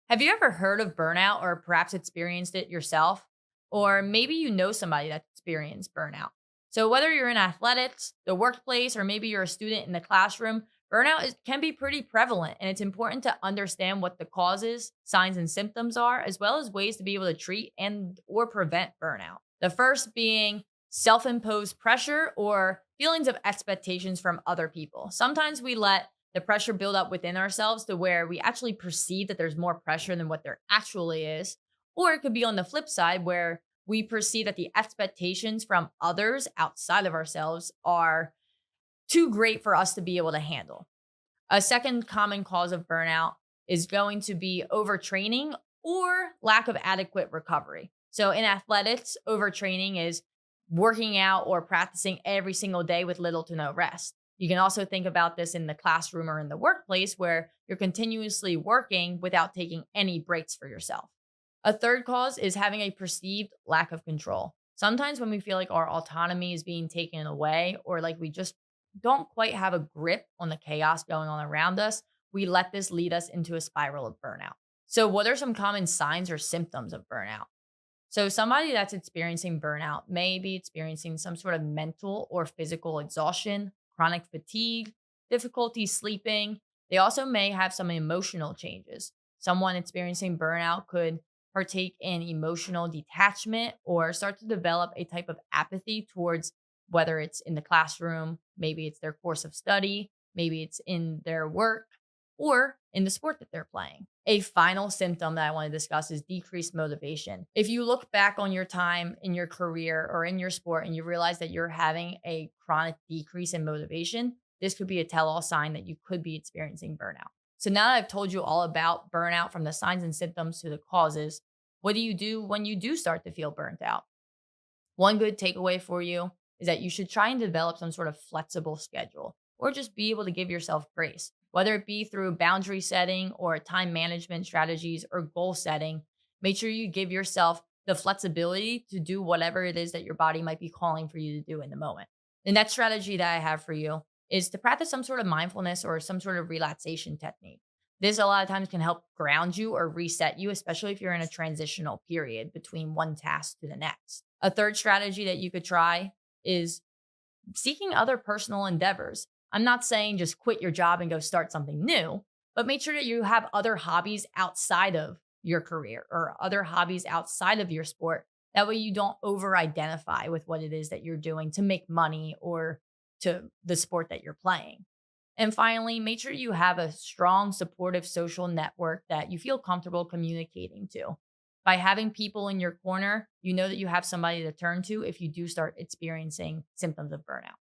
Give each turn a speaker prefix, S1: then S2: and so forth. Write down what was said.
S1: Have you ever heard of burnout or perhaps experienced it yourself? Or maybe you know somebody that's experienced burnout. So, whether you're in athletics, the workplace, or maybe you're a student in the classroom, can be pretty prevalent. And it's important to understand what the causes, signs, and symptoms are, as well as ways to be able to treat and or prevent burnout. The first being self imposed pressure or feelings of expectations from other people. Sometimes we let the pressure build up within ourselves to where we actually perceive that there's more pressure than what there actually is. Or it could be on the flip side where we perceive that the expectations from others outside of ourselves are too great for us to be able to handle. A second common cause of burnout is going to be overtraining or lack of adequate recovery. So in athletics, overtraining is working out or practicing every single day with little to no rest. You can also think about this in the classroom or in the workplace where you're continuously working without taking any breaks for yourself. A third cause is having a perceived lack of control. Sometimes when we feel like our autonomy is being taken away or like we just don't quite have a grip on the chaos going on around us, we let this lead us into a spiral of burnout. So, what are some common signs or symptoms of burnout? So, somebody that's experiencing burnout may be experiencing some sort of mental or physical exhaustion, chronic fatigue, difficulty sleeping. They also may have some emotional changes. Someone experiencing burnout could partake in emotional detachment or start to develop a type of apathy towards whether it's in the classroom, maybe it's their course of study, maybe it's in their work or in the sport that they're playing. A final symptom that I want to discuss is decreased motivation. If you look back on your time in your career or in your sport and you realize that you're having a chronic decrease in motivation, this could be a tell all sign that you could be experiencing burnout. So now that I've told you all about burnout from the signs and symptoms to the causes, what do you do when you do start to feel burnt out? One good takeaway for you is that you should try and develop some sort of flexible schedule or just be able to give yourself grace, whether it be through boundary setting or time management strategies or goal setting. Make sure you give yourself the flexibility to do whatever it is that your body might be calling for you to do in the moment. The next strategy that I have for you is to practice some sort of mindfulness or some sort of relaxation technique. This a lot of times can help ground you or reset you, especially if you're in a transitional period between one task to the next. A third strategy that you could try is seeking other personal endeavors. I'm not saying just quit your job and go start something new, but make sure that you have other hobbies outside of your career or other hobbies outside of your sport. That way you don't over identify with what it is that you're doing to make money or to the sport that you're playing. And finally, make sure you have a strong, supportive social network that you feel comfortable communicating to. By having people in your corner, you know that you have somebody to turn to if you do start experiencing symptoms of burnout.